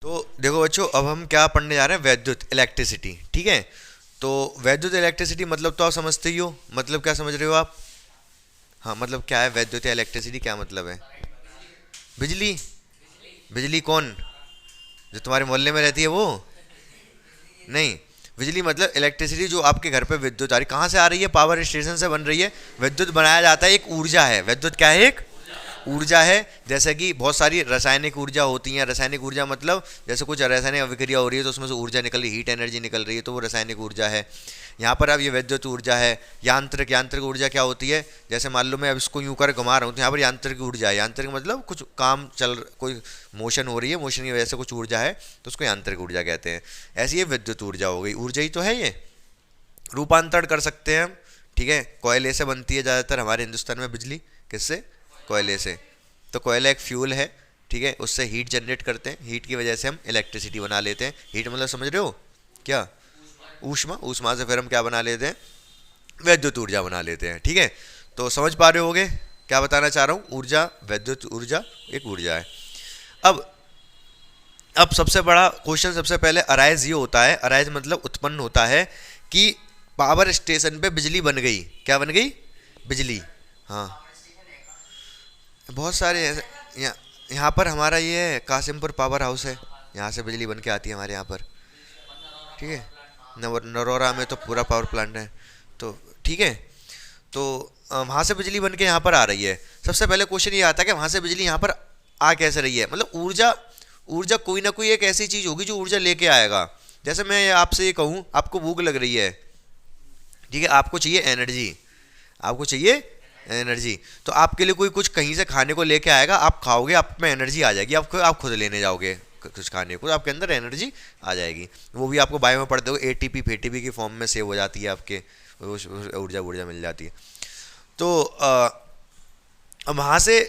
तो देखो बच्चों, अब हम क्या पढ़ने जा रहे हैं, वैद्युत इलेक्ट्रिसिटी। ठीक है। तो वैद्युत इलेक्ट्रिसिटी मतलब तो आप समझते ही हो। मतलब क्या समझ रहे हो आप? हाँ, मतलब क्या है वैद्युत या इलेक्ट्रिसिटी, क्या मतलब है? बिजली। बिजली कौन? जो तुम्हारे मोहल्ले में रहती है वो? नहीं। बिजली मतलब इलेक्ट्रिसिटी जो आपके घर पे विद्युत आ रही, कहाँ से आ रही है? पावर स्टेशन से बन रही है। विद्युत बनाया जाता है, एक ऊर्जा है। विद्युत क्या है? एक ऊर्जा है। जैसे कि बहुत सारी रासायनिक ऊर्जा होती हैं। रासायनिक ऊर्जा मतलब जैसे कुछ रासायनिक अभिक्रिया हो रही है तो उसमें से ऊर्जा निकल रही, हीट एनर्जी निकल रही है, तो वो रासायनिक ऊर्जा है। यहाँ पर अब ये विद्युत ऊर्जा है। यांत्रिक यांत्रिक ऊर्जा क्या होती है? जैसे मान लो मैं अब इसको यूं कर घुमा रहा हूँ तो यहाँ पर यांत्रिक ऊर्जा है। यांत्रिक मतलब कुछ काम चल, कोई मोशन हो रही है, मोशन की वजह से कुछ ऊर्जा है, तो उसको यांत्रिक ऊर्जा कहते हैं। ऐसी ये विद्युत ऊर्जा हो गई, ऊर्जा ही तो है ये। रूपांतरण कर सकते हैं हम। ठीक है। कोयले से बनती है ज़्यादातर हमारे हिंदुस्तान में बिजली। किससे? कोयले से। तो कोयला एक फ्यूल है। ठीक है। उससे हीट जनरेट करते हैं, हीट की वजह से हम इलेक्ट्रिसिटी बना लेते हैं। हीट मतलब समझ रहे हो क्या? ऊष्मा। ऊष्मा से फिर हम क्या बना लेते हैं? वैद्युत ऊर्जा बना लेते हैं। ठीक है। तो समझ पा रहे होगे क्या बताना चाह रहा हूँ? ऊर्जा, वैद्युत ऊर्जा एक ऊर्जा है। अब अब सबसे बड़ा क्वेश्चन सबसे पहले अराइज ये होता है, अराइज मतलब उत्पन्न होता है कि पावर स्टेशन पे बिजली बन गई। क्या बन गई? बिजली। हाँ, बहुत सारे यहाँ यहाँ पर हमारा ये कासिमपुर पावर हाउस है, यहाँ से बिजली बन के आती है हमारे यहाँ पर। ठीक है। नरोरा में तो पूरा पावर प्लांट है। तो ठीक है। तो वहाँ से बिजली बन के यहाँ पर आ रही है। सबसे पहले क्वेश्चन ये आता है कि वहाँ से बिजली यहाँ पर आ कैसे रही है। मतलब ऊर्जा, ऊर्जा कोई ना कोई एक ऐसी चीज़ होगी जो ऊर्जा लेके आएगा। जैसे मैं आपसे ये कहूँ, आपको भूख लग रही है। ठीक है। आपको चाहिए एनर्जी, आपको चाहिए एनर्जी। तो आपके लिए कोई कुछ कहीं से खाने को लेके आएगा, आप खाओगे, आप में एनर्जी आ जाएगी। आपको, आप खुद लेने जाओगे कुछ खाने को, तो आपके अंदर एनर्जी आ जाएगी। वो भी आपको बायो में पढ़ते हो, एटीपी फेटीपी की फॉर्म में सेव हो जाती है आपके, ऊर्जा ऊर्जा मिल जाती है। तो अब वहाँ से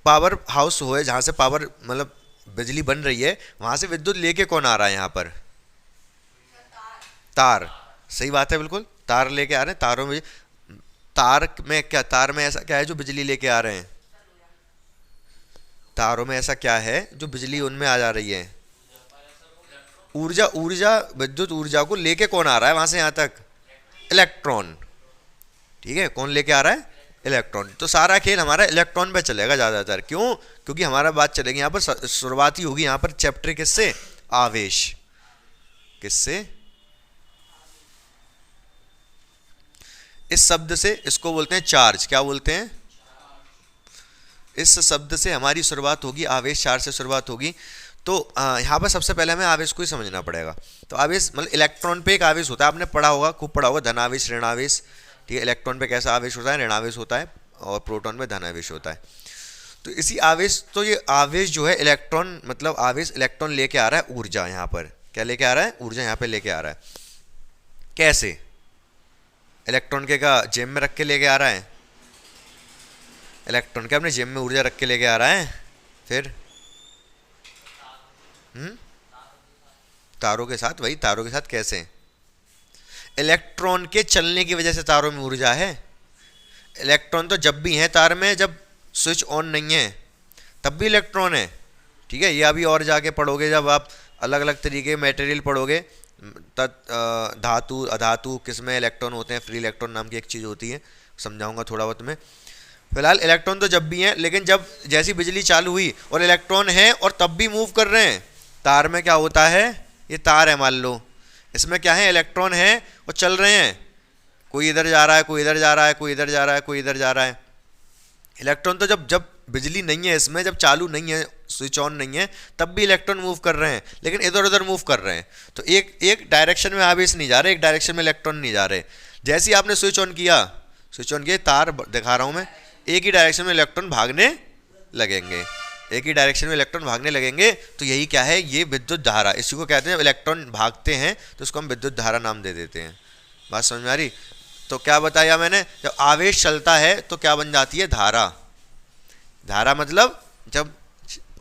पावर हाउस हो है, जहाँ से पावर मतलब बिजली बन रही है, वहाँ से विद्युत लेके कौन आ रहा है यहाँ पर? तार। सही बात है, बिल्कुल तार लेके आ रहे हैं। तारों में, तार में क्या, तार में ऐसा क्या है जो बिजली लेके आ रहे हैं? तारों में ऐसा क्या है जो बिजली उनमें आ जा रही है? ऊर्जा। ऊर्जा, विद्युत ऊर्जा को लेके कौन आ रहा है वहां से यहाँ तक? इलेक्ट्रॉन। ठीक है। कौन लेके आ रहा है? इलेक्ट्रॉन। तो सारा खेल हमारा इलेक्ट्रॉन पे चलेगा ज़्यादातर। क्यों? क्योंकि हमारा बात चलेगी यहाँ पर, शुरुआत ही होगी यहाँ पर चैप्टर किससे? आवेश। किससे? इस शब्द से, इसको बोलते हैं चार्ज। क्या बोलते हैं? इस शब्द से हमारी शुरुआत होगी, आवेश चार्ज से शुरुआत होगी। तो यहाँ पर सबसे पहले हमें आवेश को ही समझना पड़ेगा। तो आवेश मतलब इलेक्ट्रॉन पे एक आवेश होता है, आपने पढ़ा होगा, खूब पढ़ा होगा, धनावेश ऋणावेश। ठीक है। इलेक्ट्रॉन पे कैसा आवेश होता है? ऋणावेश होता है। और प्रोटॉन पे धनावेश होता है। तो इसी आवेश, तो ये आवेश जो है इलेक्ट्रॉन, मतलब आवेश इलेक्ट्रॉन लेके आ रहा है ऊर्जा यहाँ पर। क्या लेके आ रहा है? ऊर्जा यहाँ पे लेके आ रहा है। कैसे? इलेक्ट्रॉन के का जेब में रख के लेके आ रहा है? इलेक्ट्रॉन के अपने जेब में ऊर्जा रख के लेके आ रहा है? फिर हम्म तारों के साथ। वही, तारों के साथ कैसे? इलेक्ट्रॉन के चलने की वजह से तारों में ऊर्जा है। इलेक्ट्रॉन तो जब भी है तार में, जब स्विच ऑन नहीं है तब भी इलेक्ट्रॉन है। ठीक है। ये अभी और जाके पढ़ोगे, जब आप अलग अलग तरीके के मटेरियल पढ़ोगे, धातु अधातु, किसमें इलेक्ट्रॉन होते हैं, फ्री इलेक्ट्रॉन नाम की एक चीज़ होती है, समझाऊंगा थोड़ा बहुत में। फिलहाल इलेक्ट्रॉन तो जब भी हैं, लेकिन जब जैसी बिजली चालू हुई और इलेक्ट्रॉन है और तब भी मूव कर रहे हैं। तार में क्या होता है? ये तार है मान लो, इसमें क्या है? इलेक्ट्रॉन है और चल रहे हैं। कोई इधर जा रहा है, कोई इधर जा रहा है, कोई इधर जा रहा है, कोई इधर जा रहा है। इलेक्ट्रॉन तो जब जब बिजली नहीं है इसमें, जब चालू नहीं है, स्विच ऑन नहीं है, तब भी इलेक्ट्रॉन मूव कर रहे हैं, लेकिन इधर उधर मूव कर रहे हैं। तो एक एक डायरेक्शन में आवेश नहीं जा रहे, एक डायरेक्शन में इलेक्ट्रॉन नहीं जा रहे। जैसे ही आपने स्विच ऑन किया, स्विच ऑन किया, तार दिखा रहा हूँ मैं, एक ही डायरेक्शन में इलेक्ट्रॉन भागने लगेंगे। एक ही डायरेक्शन में इलेक्ट्रॉन भागने लगेंगे। तो यही क्या है? ये विद्युत धारा। इसी को कहते हैं, जब इलेक्ट्रॉन भागते हैं तो उसको हम विद्युत धारा नाम दे देते हैं। बात समझ में आ रही? तो क्या बताया मैंने? जब आवेश चलता है तो क्या बन जाती है? धारा। धारा मतलब जब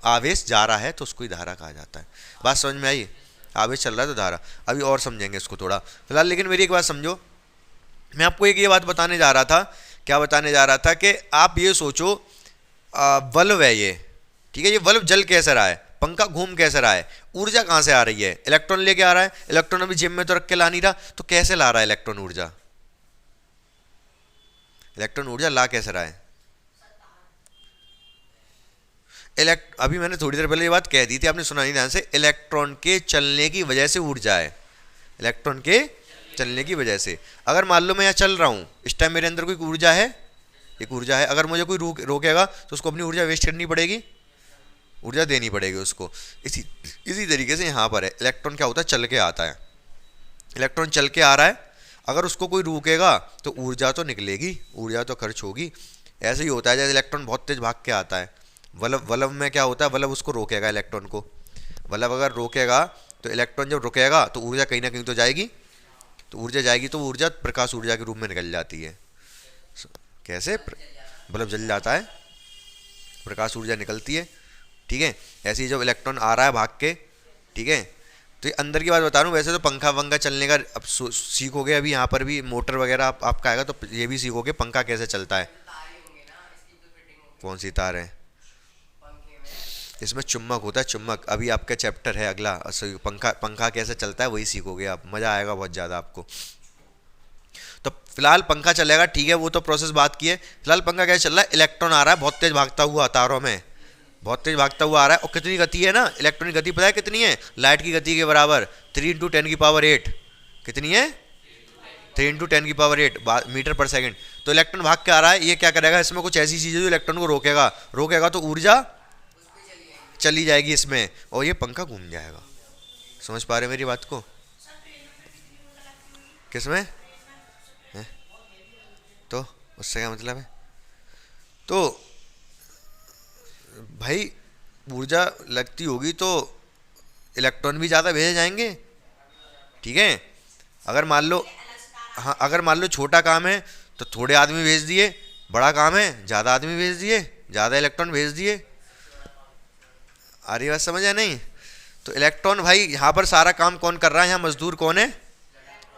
आवेश जा रहा है तो उसको ही धारा कहा जाता है। बात समझ में आई? आवेश चल रहा है तो धारा। अभी और समझेंगे इसको थोड़ा फिलहाल, लेकिन मेरी एक बात समझो। मैं आपको एक ये बात बताने जा रहा था। क्या बताने जा रहा था? कि आप ये सोचो, बल्ब है ये। ठीक है। ये बल्ब जल कैसे रहा है? पंखा घूम कैसे रहा है, ऊर्जा कहाँ से आ रही है, इलेक्ट्रॉन लेके आ रहा है, इलेक्ट्रॉन अभी जेब में तो रख के ला नहीं रहा, तो कैसे ला रहा है इलेक्ट्रॉन ऊर्जा, इलेक्ट्रॉन ऊर्जा ला कैसे रहा है। अभी मैंने थोड़ी देर पहले ये बात कह दी थी, आपने सुना नहीं ध्यान से, इलेक्ट्रॉन के चलने की वजह से ऊर्जा है, इलेक्ट्रॉन के चलने की वजह से। अगर मान लो मैं यहाँ चल रहा हूँ, इस टाइम मेरे अंदर कोई ऊर्जा है, एक ऊर्जा है, अगर मुझे कोई रोकेगा तो उसको अपनी ऊर्जा वेस्ट करनी पड़ेगी, ऊर्जा देनी पड़ेगी उसको। इसी इसी तरीके से यहाँ पर है, इलेक्ट्रॉन क्या होता है, चल के आता है, इलेक्ट्रॉन चल के आ रहा है, अगर उसको कोई रोकेगा तो ऊर्जा तो निकलेगी, ऊर्जा तो खर्च होगी। ऐसे ही होता है, जैसे इलेक्ट्रॉन बहुत तेज भाग के आता है, वल्ब में क्या होता है, वल्ब उसको रोकेगा इलेक्ट्रॉन को, वल्ब अगर रोकेगा तो इलेक्ट्रॉन जब रुकेगा तो ऊर्जा कहीं ना कहीं तो जाएगी, तो ऊर्जा जाएगी तो ऊर्जा प्रकाश ऊर्जा के रूप में निकल जाती है। कैसे, बल्ब जल जाता है, प्रकाश ऊर्जा निकलती है, ठीक है। ऐसे ही जब इलेक्ट्रॉन आ रहा है भाग के, ठीक है, तो ये अंदर की बात बता रहा हूँ। वैसे तो पंखा वंखा चलने का अब सीखोगे, अभी यहाँ पर भी मोटर वगैरह आपका आएगा तो ये भी सीखोगे पंखा कैसे चलता है। कौन सी तार है, इसमें चुम्बक होता है, चुम्बक, अभी आपका चैप्टर है अगला, पंखा कैसे चलता है वही सीखोगे आप, मज़ा आएगा बहुत ज़्यादा आपको। तो फिलहाल पंखा चलेगा, ठीक है, वो तो प्रोसेस बात की है। फिलहाल पंखा कैसे चल रहा है, इलेक्ट्रॉन आ रहा है बहुत तेज भागता हुआ तारों में, बहुत तेज भागता हुआ आ रहा है, और कितनी गति है ना, इलेक्ट्रॉन की गति पता है कितनी है, लाइट की गति के बराबर, 3 × 10⁸ कितनी है, 3 × 10⁸ मीटर पर सेकंड। तो इलेक्ट्रॉन भाग के आ रहा है, ये क्या करेगा, इसमें कुछ ऐसी चीज़ है जो इलेक्ट्रॉन को रोकेगा तो ऊर्जा चली जाएगी इसमें, और ये पंखा घूम जाएगा। समझ पा रहे मेरी बात को, किसमें है? तो उससे क्या मतलब है, तो भाई ऊर्जा लगती होगी तो इलेक्ट्रॉन भी ज़्यादा भेजे जाएंगे, ठीक है। अगर मान लो, हाँ, अगर मान लो छोटा काम है तो थोड़े आदमी भेज दिए, बड़ा काम है ज़्यादा आदमी भेज दिए, ज़्यादा इलेक्ट्रॉन भेज दिए। आ रही बात समझ है नहीं। तो इलेक्ट्रॉन भाई यहाँ पर सारा काम कौन कर रहा है, यहाँ मजदूर कौन है,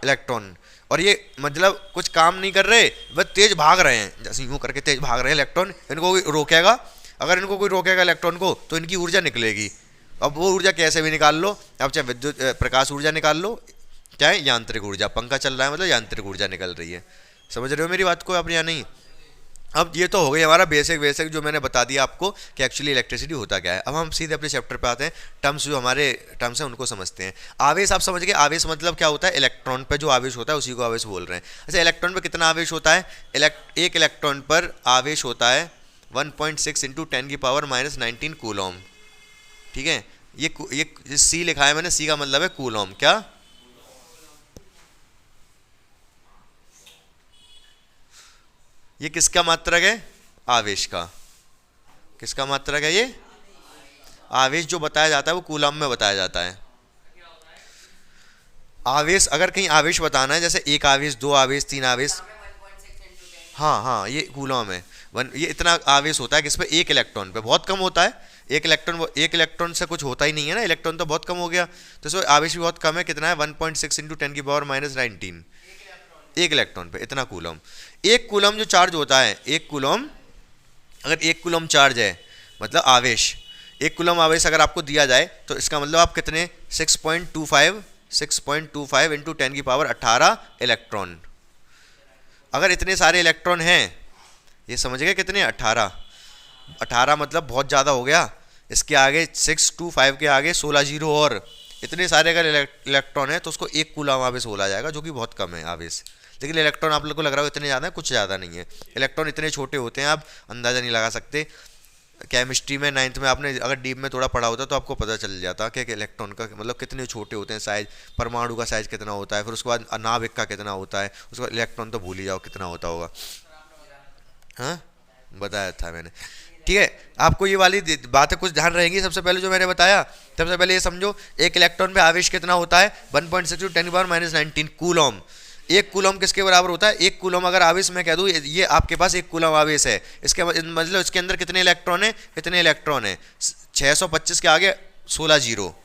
इलेक्ट्रॉन। और ये मतलब कुछ काम नहीं कर रहे, बस तेज भाग रहे हैं, जैसे यूँ करके तेज भाग रहे हैं इलेक्ट्रॉन। इनको कोई रोकेगा, अगर इनको कोई रोकेगा इलेक्ट्रॉन को तो इनकी ऊर्जा निकलेगी। अब वो ऊर्जा कैसे भी निकाल लो, अब चाहे विद्युत प्रकाश ऊर्जा निकाल लो, चाहे यांत्रिक ऊर्जा, पंखा चल रहा है मतलब यांत्रिक ऊर्जा निकल रही है। समझ रहे हो मेरी बात को आप या नहीं। अब ये तो हो गई हमारा बेसिक जो मैंने बता दिया आपको कि एक्चुअली इलेक्ट्रिसिटी होता क्या है। अब हम सीधे अपने चैप्टर पे आते हैं, टर्म्स जो हमारे टर्म्स हैं उनको समझते हैं। आवेश आप समझ गए, आवेश मतलब क्या होता है, इलेक्ट्रॉन पे जो आवेश होता है उसी को आवेश बोल रहे हैं। अच्छा, इलेक्ट्रॉन पे कितना आवेश होता है, एक इलेक्ट्रॉन पर आवेश होता है 1.6 × 10⁻⁻19 कूलॉम, ठीक है। ये सी लिखा है मैंने, सी का मतलब है कूलॉम। क्या, ये किसका मात्रक है, आवेश का। किसका मात्रक है ये, आवेश जो बताया जाता है वो कूलम में बताया जाता है। आवेश, अगर कहीं आवेश बताना है, जैसे एक आवेश, दो आवेश, तीन आवेश, हाँ, ये कूलम है। ये इतना आवेश होता है किस पे, एक इलेक्ट्रॉन पे, बहुत कम होता है। एक इलेक्ट्रॉन से कुछ होता ही नहीं है ना, इलेक्ट्रॉन तो बहुत कम हो गया, तो इसमें आवेश भी बहुत कम है। कितना है, 1.6 × 10⁻⁻19 एक इलेक्ट्रॉन पे, इतना कूलम। एक कूलम जो चार्ज होता है, एक कूलम, अगर एक कूलम चार्ज है मतलब आवेश, एक कूलम आवेश अगर आपको दिया जाए तो इसका मतलब आप कितने, 6.25 × 10⁻18 इलेक्ट्रॉन। अगर इतने सारे इलेक्ट्रॉन हैं, ये समझ गए कितने, 18 मतलब बहुत ज़्यादा हो गया। इसके आगे 625 के आगे 16 जीरो, और इतने सारे अगर इलेक्ट्रॉन है तो उसको एक कूलम आवेश बोला जाएगा, जो कि बहुत कम है आवेश। लेकिन इलेक्ट्रॉन आप लोग को लग रहा हो इतने ज़्यादा है, कुछ ज़्यादा नहीं है। इलेक्ट्रॉन इतने छोटे होते हैं आप अंदाज़ा नहीं लगा सकते। केमिस्ट्री में 9th में आपने अगर डीप में थोड़ा पढ़ा होता तो आपको पता चल जाता कि इलेक्ट्रॉन का मतलब कितने छोटे होते हैं, साइज, परमाणु का साइज कितना होता है, फिर उसके बाद नाभिक का कितना होता है, उसके बाद इलेक्ट्रॉन तो भूल ही जाओ कितना होता होगा। हाँ, बताया था मैंने, ठीक है। आपको ये वाली बातें कुछ ध्यान रहेंगी। सबसे पहले जो मैंने बताया, सबसे पहले ये समझो, एक इलेक्ट्रॉन पे आवेश कितना होता है, 1.6 × 10⁻⁻19 कूलम। एक कूलम किसके बराबर होता है, एक कूलम अगर आवेश मैं कह दूँ, ये आपके पास एक कूलम आवेश है, इसके मतलब इसके अंदर कितने इलेक्ट्रॉन है, कितने इलेक्ट्रॉन है, 625 के आगे 16 जीरो,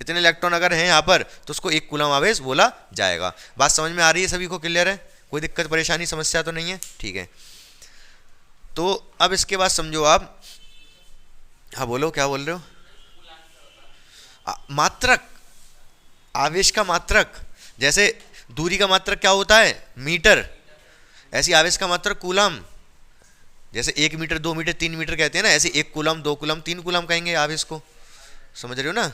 इतने इलेक्ट्रॉन अगर हैं यहाँ पर तो उसको एक कूलम आवेश बोला जाएगा। बात समझ में आ रही है सभी को, क्लियर है, कोई दिक्कत परेशानी समस्या तो नहीं है, ठीक है। तो अब इसके बाद समझो आप, हाँ बोलो, क्या बोल रहे हो, मात्रक, आवेश का मात्रक। जैसे दूरी का मात्रक क्या होता है, मीटर, ऐसी आवेश का मात्रक कूलम। जैसे 1 मीटर, 2 मीटर, 3 मीटर कहते हैं ना, ऐसे 1 कूलम, 2 कूलम, 3 कूलम कहेंगे आवेश को। समझ रहे हो ना?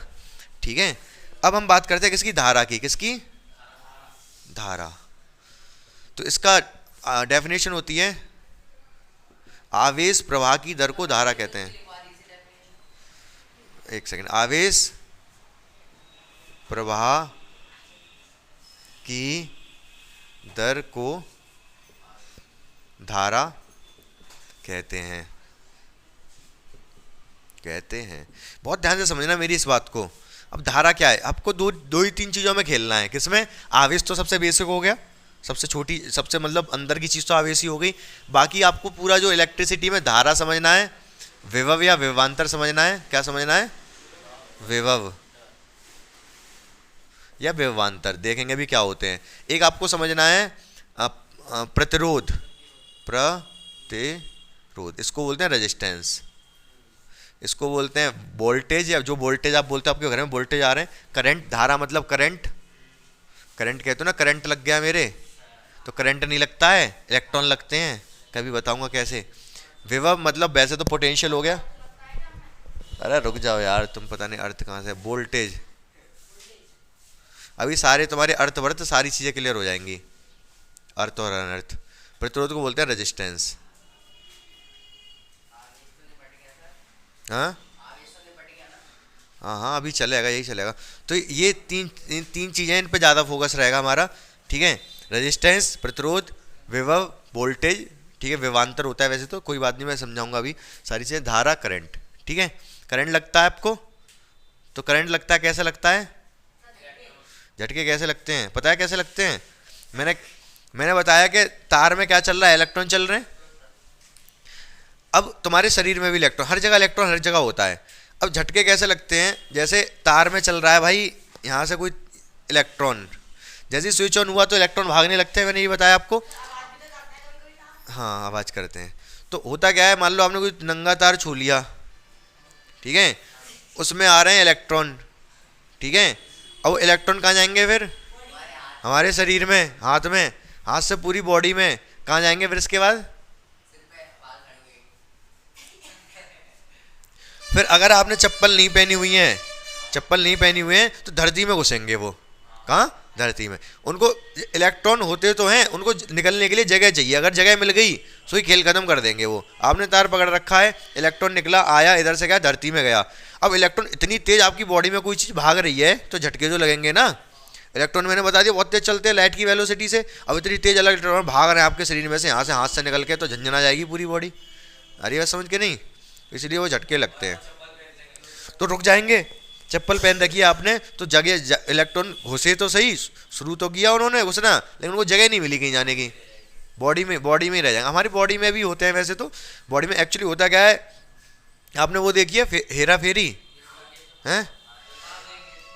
ठीक है। अब हम बात करते हैं किसकी, धारा की। किसकी? धारा। तो इसका डेफिनेशन होती है, आवेश प्रवाह की दर को धारा कहते हैं। एक सेकंड, आवेश प्रवाह की दर को धारा कहते हैं। बहुत ध्यान से समझना मेरी इस बात को। अब धारा क्या है, आपको दो ही तीन चीजों में खेलना है। किसमें? आवेश तो सबसे बेसिक हो गया, सबसे छोटी, सबसे मतलब अंदर की चीज तो आवेश ही हो गई। बाकी आपको पूरा जो इलेक्ट्रिसिटी में धारा समझना है, विभव या विभवांतर समझना है। क्या समझना है? विभव या विभवांतर। देखेंगे भी क्या होते हैं। एक आपको समझना है प्रतिरोध, इसको बोलते हैं रेजिस्टेंस। इसको बोलते हैं वोल्टेज, या जो वोल्टेज आप बोलते हो आपके घर में वोल्टेज आ रहे हैं। करंट, धारा मतलब करंट। करंट कहते हो ना, करंट लग गया मेरे, तो करंट नहीं लगता है, इलेक्ट्रॉन लगते हैं। कभी बताऊंगा कैसे। विभव मतलब वैसे तो पोटेंशियल हो गया। अरे रुक जाओ यार, तुम पता नहीं अर्थ कहाँ से। वोल्टेज, अभी सारे तुम्हारे अर्थ वर्थ सारी चीजें क्लियर हो जाएंगी, अर्थ और अनर्थ। प्रतिरोध को बोलते हैं रेजिस्टेंस। हाँ हाँ हाँ, अभी चलेगा, यही चलेगा। तो ये तीन चीजें, इन पे ज़्यादा फोकस रहेगा हमारा। ठीक है, रेजिस्टेंस, प्रतिरोध, विभव, वोल्टेज। ठीक है, विभवांतर होता है वैसे तो, कोई बात नहीं, मैं समझाऊंगा अभी सारी चीज़ें। धारा, करंट। ठीक है, करंट लगता है आपको, तो करंट लगता है, कैसे लगता है? झटके कैसे लगते हैं, पता है कैसे लगते हैं? मैंने बताया कि तार में क्या चल रहा है, इलेक्ट्रॉन चल रहे हैं। अब तुम्हारे शरीर में भी इलेक्ट्रॉन, हर जगह इलेक्ट्रॉन हर जगह होता है। अब झटके कैसे लगते हैं? जैसे तार में चल रहा है भाई, यहाँ से कोई इलेक्ट्रॉन, जैसे ही स्विच ऑन हुआ तो इलेक्ट्रॉन भागने लगते हैं। मैंने ये बताया आपको। हाँ, आवाज़ करते हैं। तो होता क्या है, मान लो आपने कोई नंगा तार छू लिया, ठीक है, उसमें आ रहे हैं इलेक्ट्रॉन। ठीक है, अब इलेक्ट्रॉन कहाँ जाएंगे फिर? हमारे शरीर में, हाथ में, हाथ से पूरी बॉडी में। कहाँ जाएंगे फिर इसके बाद? फिर अगर आपने चप्पल नहीं पहनी हुई है, तो धरती में घुसेंगे वो। कहाँ? धरती में। उनको इलेक्ट्रॉन होते तो हैं, उनको निकलने के लिए जगह चाहिए। अगर जगह मिल गई तो ही खेल खत्म कर देंगे वो। आपने तार पकड़ रखा है, इलेक्ट्रॉन निकला, आया इधर से, गया धरती में गया। अब इलेक्ट्रॉन इतनी तेज आपकी बॉडी में कोई चीज़ भाग रही है तो झटके तो लगेंगे ना। इलेक्ट्रॉन मैंने बता दिया बहुत तेज चलते हैं लाइट की वेलोसिटी से। अब इतनी तेज इलेक्ट्रॉन भाग रहे हैं आपके शरीर में से, यहाँ से, हाथ से निकल के, तो झंझना जाएगी पूरी बॉडी। अरे बात समझ के नहीं? इसलिए वो झटके लगते हैं, तो रुक जाएंगे। चप्पल पहन रखी है आपने, तो जगह, इलेक्ट्रॉन घुसे तो सही, शुरू तो किया उन्होंने घुसना, लेकिन उनको जगह नहीं मिली कहीं जाने की। बॉडी में ही रह जाएंगे। हमारी बॉडी में भी होते हैं वैसे तो। बॉडी में एक्चुअली होता क्या है, आपने वो देखी है हेरा फेरी? हैं,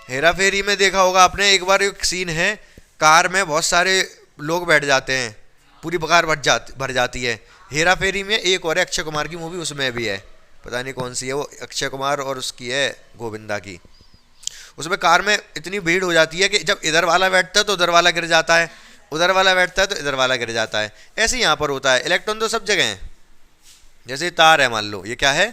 हेरा फेरी में देखा होगा आपने। एक बार एक सीन है, कार में बहुत सारे लोग बैठ जाते हैं, पूरी कार भर जाती है। हेरा फेरी में एक और अक्षय कुमार की मूवी उसमें भी है, पता नहीं कौन सी है वो, अक्षय कुमार और उसकी है गोविंदा की। उसमें कार में इतनी भीड़ हो जाती है कि जब इधर वाला बैठता है तो उधर वाला गिर जाता है, उधर वाला बैठता है तो इधर वाला गिर जाता है। ऐसे ही यहाँ पर होता है। इलेक्ट्रॉन तो सब जगह है। जैसे तार है, मान लो ये क्या है,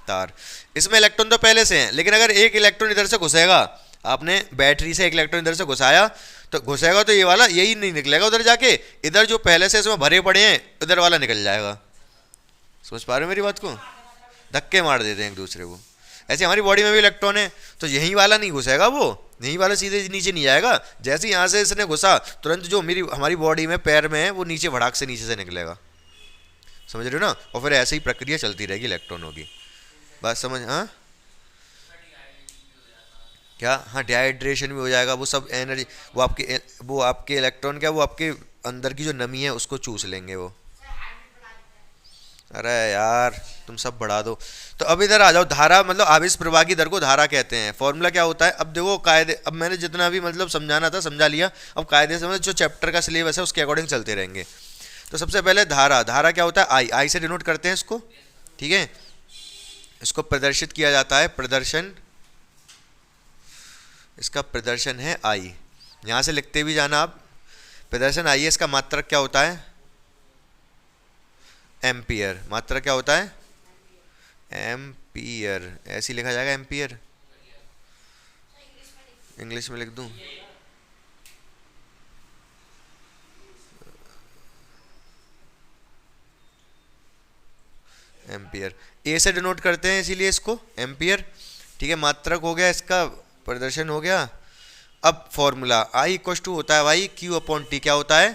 तार। इसमें इलेक्ट्रॉन तो पहले से हैं, लेकिन अगर एक इलेक्ट्रॉन इधर से घुसेगा, आपने बैटरी से एक इलेक्ट्रॉन इधर से घुसाया, तो घुसेगा तो ये वाला यही नहीं निकलेगा उधर जाके, इधर जो पहले से इसमें भरे पड़े हैं इधर वाला निकल जाएगा। समझ पा रहे हो मेरी बात को? धक्के मार देते हैं एक दूसरे को। ऐसे हमारी बॉडी में भी इलेक्ट्रॉन है, तो यही वाला नहीं घुसेगा, वो यही वाला सीधे नीचे नहीं जाएगा। जैसे यहाँ से इसने घुसा, तुरंत जो हमारी बॉडी में पैर में है वो नीचे भड़ाक से नीचे से निकलेगा। समझ रहे हो ना? और फिर ऐसे ही प्रक्रिया चलती रहेगी इलेक्ट्रॉनों की। बात समझ? हाँ क्या? हाँ, डिहाइड्रेशन भी हो जाएगा। वो सब एनर्जी, वो आपके इलेक्ट्रॉन क्या, वो आपके अंदर की जो नमी है उसको चूस लेंगे वो। अरे यार तुम सब बढ़ा दो। तो अब इधर आ जाओ। धारा मतलब आवेश प्रवाह की दर को धारा कहते हैं। फॉर्मूला क्या होता है? अब देखो कायदे, अब मैंने जितना भी मतलब समझाना था समझा लिया। अब कायदे से मतलब जो चैप्टर का सिलेबस है उसके अकॉर्डिंग चलते रहेंगे। तो सबसे पहले धारा क्या होता है? आई से डिनोट करते हैं इसको। ठीक है, इसको प्रदर्शित किया जाता है, प्रदर्शन इसका प्रदर्शन है आई, यहाँ से लिखते भी जाना आप, प्रदर्शन आई है, इसका मात्रक क्या होता है, एम्पियर। मात्रक क्या होता है, एम्पियर, ऐसे ही लिखा जाएगा एम्पियर, इंग्लिश में लिख दूं, एम्पियर, ए से डिनोट करते हैं इसीलिए इसको एम्पियर। ठीक है, मात्रक हो गया, इसका प्रदर्शन हो गया। अब फॉर्मूला आई इक्वल टू होता है वाई क्यू अपॉन टी, क्या होता है,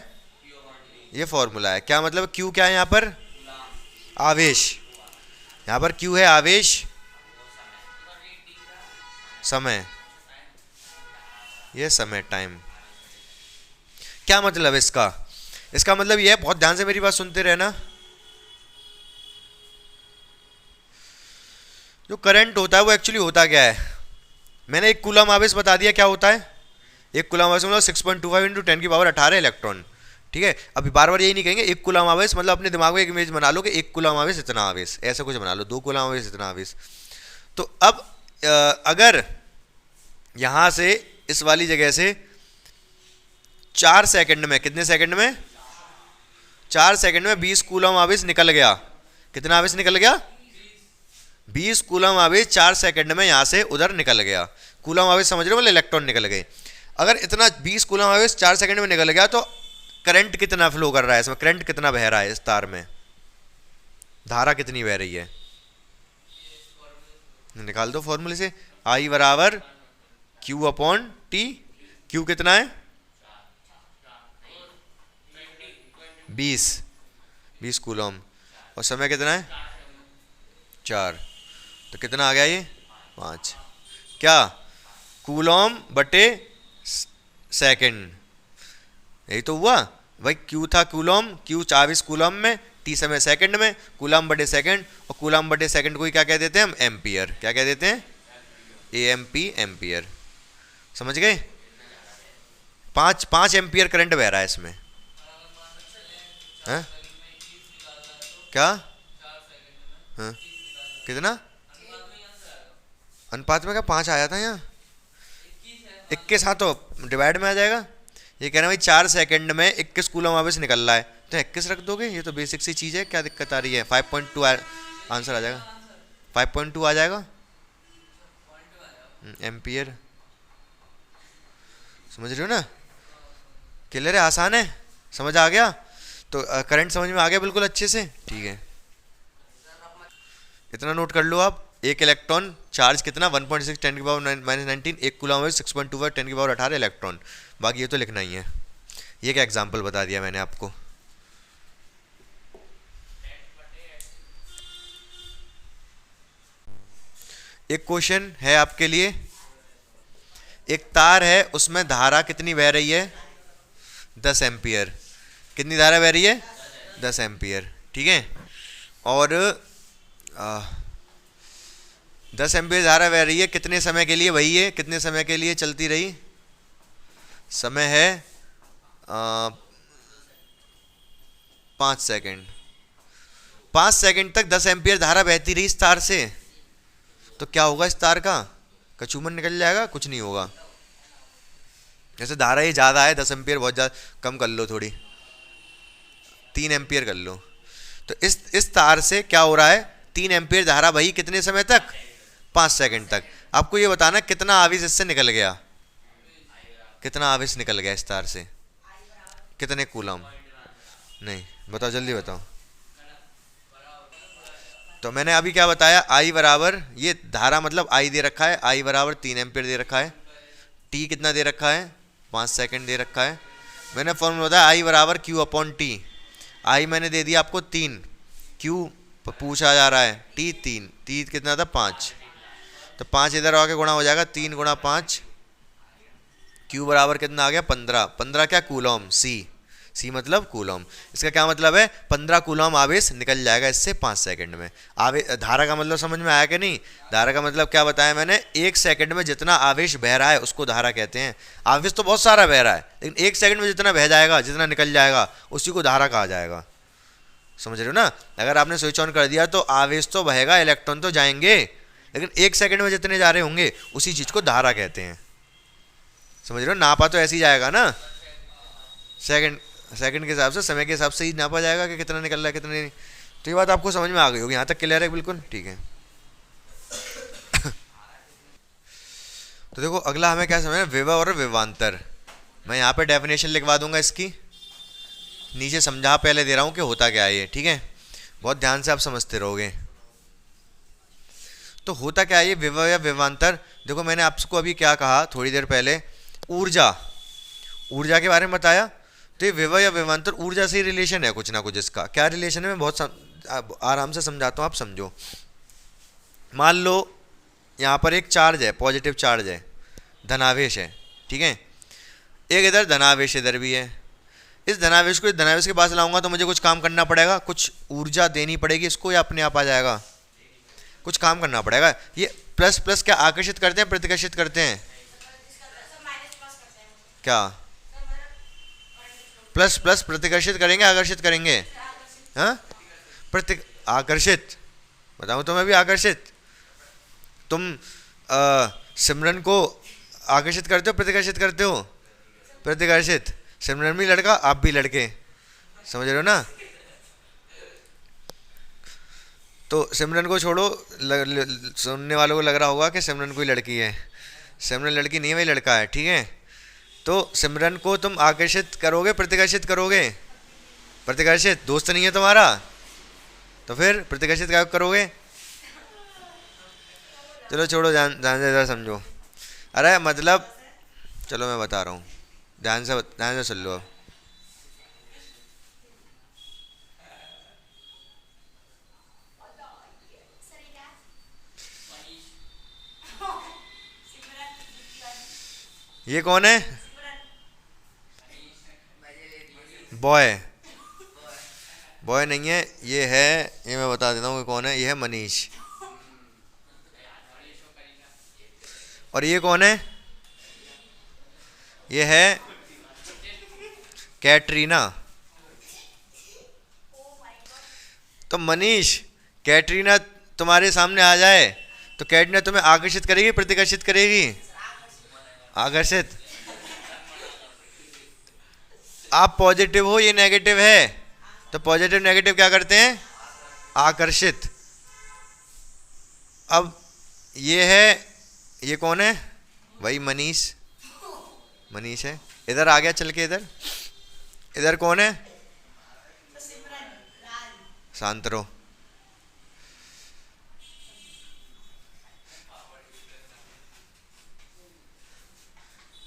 ये फॉर्मूला है। क्या मतलब, क्यू क्या है यहाँ पर, आवेश, यहाँ पर क्यू है आवेश, समय, ये समय टाइम। क्या मतलब इसका, इसका मतलब ये है, बहुत ध्यान से मेरी बात सुनते रहना, जो करंट होता है वो एक्चुअली होता क्या है, मैंने एक कूलम आवेश बता दिया क्या होता है, एक कूलम आवेश मतलब 6.25 इंटू 10 की पावर 18 इलेक्ट्रॉन। ठीक है, अभी बार बार यही नहीं कहेंगे एक कूलम आवेश, मतलब अपने दिमाग में एक इमेज बना लो कि एक कूलम आवेश इतना आवेश, ऐसा कुछ बना लो, 2 कूलम आवेश इतना आवेश। तो अब अगर यहाँ से इस वाली जगह से 4 सेकंड में, कितने सेकंड में, 4 सेकंड में 20 कूलम आवेश निकल गया, कितना आवेश निकल गया, 20 कूलम आवेश 4 सेकंड में यहाँ से उधर निकल गया। कूलम आवेश समझ रहे हो, मतलब इलेक्ट्रॉन निकल गए। अगर इतना 20 कूलम आवेश 4 सेकंड में निकल गया तो करंट कितना फ्लो कर रहा है इसमें, करंट कितना बह रहा है इस तार में, धारा कितनी बह रही है, निकाल दो फॉर्मूले से, आई बराबर क्यू अपॉन टी, क्यू कितना है 20 कूलम, और समय कितना है 4, तो कितना आ गया ये 5, क्या कूलम बटे सेकंड, यही तो हुआ भाई, क्यू था कूलम, क्यू 24 कूलम में, टी समय सेकंड में, कूलम बटे सेकंड, और कूलम बटे सेकंड को ही क्या कह देते हैं हम, एम्पियर, क्या कह देते हैं, एएमपी, एम्पियर। समझ गए, 5 एम्पियर करंट बह रहा है इसमें, है क्या, हाँ कितना, अनुपात में क्या 5 आया था यहाँ, 21, हाँ तो डिवाइड में आ जाएगा। ये कह रहे हैं भाई 4 सेकंड में 21 कूलम आवेश निकल रहा है, तो 21 रख दोगे, ये तो बेसिक सी चीज़ है, क्या दिक्कत आ रही है, 5.2 आंसर आ जाएगा, 5.2 आ जाएगा एम्पियर। समझ रहे हो ना, क्लियर है, आसान है, समझ आ गया, तो करंट समझ में आ गया बिल्कुल अच्छे से। ठीक है, इतना नोट कर लो आप, एक इलेक्ट्रॉन चार्ज कितना 1.6 10 की पावर -19, एक कूलम में 6.25 10 की पावर 18 इलेक्ट्रॉन, बाकी ये तो लिखना ही है। ये क्या एग्जांपल बता दिया मैंने आपको। एक क्वेश्चन है आपके लिए, एक तार है उसमें धारा कितनी बह रही है 10 एम्पियर, कितनी धारा बह रही है 10 एम्पियर। ठीक है, और 10 एम्पियर धारा बह रही है, कितने समय के लिए वही है, कितने समय के लिए चलती रही, समय है 5 सेकंड, 5 सेकंड तक 10 एम्पियर धारा बहती रही इस तार से, तो क्या होगा इस तार का, कचूमन निकल जाएगा, कुछ नहीं होगा। जैसे धारा ये ज़्यादा है 10 एम्पियर, बहुत ज़्यादा, कम कर लो थोड़ी, 3 एम्पियर कर लो, तो इस तार से क्या हो रहा है, 3 एम्पियर धारा बही कितने समय तक, 5 सेकंड तक। आपको ये बताना कितना आवेश इससे निकल गया, कितना आवेश निकल गया इस तार से, कितने कूलम, नहीं बताओ जल्दी बताओ। तो मैंने अभी क्या बताया, आई बराबर, ये धारा मतलब आई दे रखा है, आई बराबर 3 एम्पियर दे रखा है, टी कितना दे रखा है 5 सेकंड दे रखा है। मैंने फॉर्मूला बताया आई बराबर क्यू अपॉन टी, आई मैंने दे दिया आपको 3, क्यू पूछा जा रहा है, टी 3, टी कितना था 5, तो 5 इधर आके गुणा हो जाएगा, 3 गुणा 5, क्यू बराबर कितना आ गया 15, 15 क्या कूलम, सी मतलब कूलम। इसका क्या मतलब है, 15 कूलम आवेश निकल जाएगा इससे 5 सेकंड में। धारा का मतलब समझ में आया कि नहीं, धारा का मतलब क्या बताया मैंने, 1 सेकंड में जितना आवेश बह रहा है उसको धारा कहते हैं। आवेश तो बहुत सारा बह रहा है, लेकिन 1 सेकंड में जितना बह जाएगा, जितना निकल जाएगा, उसी को धारा कहा जाएगा। समझ रहे हो ना, अगर आपने स्विच ऑन कर दिया तो आवेश तो बहेगा, इलेक्ट्रॉन तो जाएंगे, लेकिन 1 सेकंड में जितने जा रहे होंगे उसी चीज़ को धारा कहते हैं। समझ रहे हो, नापा तो ऐसे ही जाएगा ना, सेकंड सेकंड के हिसाब से, समय के हिसाब से ही नापा जाएगा कि कितना निकल रहा है कितना नहीं। तो ये बात आपको समझ में आ गई होगी, यहाँ तक क्लियर है बिल्कुल, ठीक है। तो देखो अगला हमें क्या समझना, विभव और विभवांतर। मैं यहाँ पे डेफिनेशन लिखवा दूंगा इसकी, नीचे समझा पहले दे रहा हूँ कि होता क्या है ये, ठीक है, बहुत ध्यान से आप समझते रहोगे। तो होता क्या है ये विभव या विभवांतर। देखो मैंने आपको अभी क्या कहा थोड़ी देर पहले, ऊर्जा, ऊर्जा के बारे में बताया। तो ये विभव या विभवांतर ऊर्जा से ही रिलेशन है कुछ ना कुछ। इसका क्या रिलेशन है मैं बहुत आराम से समझाता हूँ, आप समझो। मान लो यहाँ पर एक चार्ज है, पॉजिटिव चार्ज है, धनावेश है, ठीक है, एक इधर धनावेश इधर भी है। इस धनावेश को इस धनावेश के पास लाऊंगा तो मुझे कुछ काम करना पड़ेगा, कुछ ऊर्जा देनी पड़ेगी इसको, या अपने आप आ जाएगा, कुछ काम करना पड़ेगा। ये प्लस प्लस क्या आकर्षित करते हैं प्रतिकर्षित करते हैं, क्या प्लस प्लस प्रतिकर्षित करेंगे आकर्षित करेंगे, हाँ आकर्षित, बताऊं तो मैं भी आकर्षित। तुम सिमरन को आकर्षित करते हो प्रतिकर्षित करते हो, प्रतिकर्षित। सिमरन भी लड़का आप भी लड़के, समझ रहे हो ना। तो सिमरन को छोड़ो, सुनने वालों को लग रहा होगा कि सिमरन कोई लड़की है, सिमरन लड़की नहीं है, वही लड़का है, ठीक है। तो सिमरन को तुम आकर्षित करोगे प्रतिकर्षित करोगे, प्रतिकर्षित, दोस्त नहीं है तुम्हारा तो फिर प्रतिकर्षित क्या करोगे। चलो छोड़ो, ध्यान से जरा समझो। अरे मतलब चलो मैं बता रहा हूँ, ध्यान से सुन लो। अब ये कौन है, बॉय, बॉय नहीं है ये है, ये मैं बता देता हूँ कौन है, ये है मनीष। और ये कौन है, ये है कैटरीना। तो मनीष कैटरीना तुम्हारे सामने आ जाए तो कैटरीना तुम्हें आकर्षित करेगी प्रतिकर्षित करेगी, आकर्षित। आप पॉजिटिव हो, ये नेगेटिव है, तो पॉजिटिव नेगेटिव क्या करते हैं, आकर्षित। अब ये है, ये कौन है, वही मनीष, मनीष है। इधर आ गया चल के, इधर इधर कौन है, शांत रहो।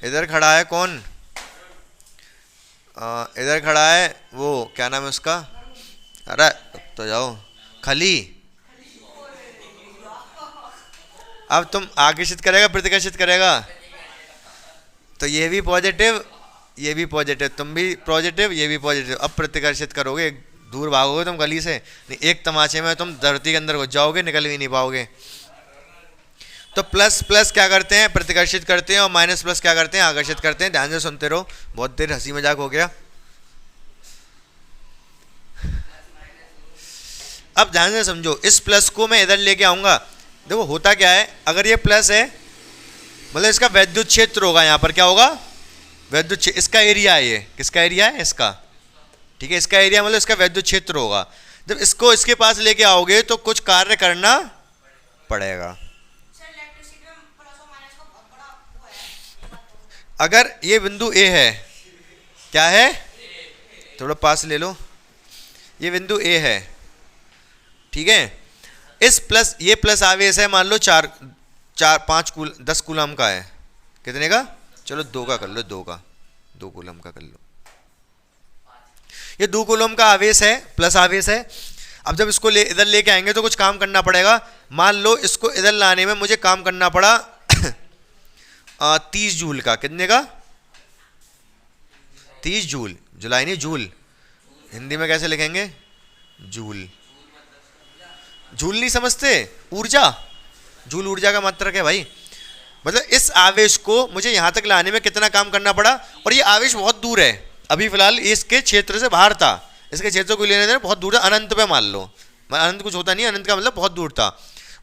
इधर खड़ा है कौन, इधर खड़ा है वो क्या नाम है उसका, अरे तो जाओ, खली। अब तुम आकर्षित करेगा प्रतिकर्षित करेगा, तो ये भी पॉजिटिव ये भी पॉजिटिव, तुम भी पॉजिटिव ये भी पॉजिटिव। अब प्रतिकर्षित करोगे, दूर भागोगे तुम गली से, नहीं एक तमाचे में तुम धरती के अंदर घुस जाओगे, निकल भी नहीं पाओगे। तो प्लस प्लस क्या करते हैं, प्रतिकर्षित करते हैं, और माइनस प्लस क्या करते हैं, आकर्षित करते हैं। ध्यान से सुनते रहो, बहुत देर हंसी मजाक हो गया। अब ध्यान से समझो, इस प्लस को मैं इधर लेके आऊंगा। देखो होता क्या है, अगर ये प्लस है मतलब इसका वैद्युत क्षेत्र होगा, यहाँ पर क्या होगा, वैद्युत क्षेत्र, इसका एरिया है, ये किसका एरिया है, इसका, ठीक है, इसका एरिया मतलब इसका वैद्युत क्षेत्र होगा। जब इसको इसके पास लेके आओगे तो कुछ कार्य करना पड़ेगा। अगर ये बिंदु ए है, क्या है, थोड़ा पास ले लो, ये बिंदु ए है, ठीक है। इस प्लस, ये प्लस आवेश है, मान लो 10 कूलम का है, कितने का, चलो 2 का कर लो, 2 कूलम का कर लो। ये 2 कूलम का आवेश है, प्लस आवेश है। अब जब इसको इधर लेके आएंगे तो कुछ काम करना पड़ेगा। मान लो इसको इधर लाने में मुझे काम करना पड़ा 30 जूल का, कितने का, 30 जूल, जुलाई नहीं जूल, हिंदी में कैसे लिखेंगे, जूल। जूल नहीं समझते, ऊर्जा, जूल ऊर्जा का मात्रक है भाई। मतलब इस आवेश को मुझे यहां तक लाने में कितना काम करना पड़ा, और ये आवेश बहुत दूर है, अभी फिलहाल इसके क्षेत्र से बाहर था, इसके क्षेत्र को लेने देना बहुत दूर था, अनंत पे मान लो, अनंत कुछ होता नहीं, अनंत का मतलब बहुत दूर था।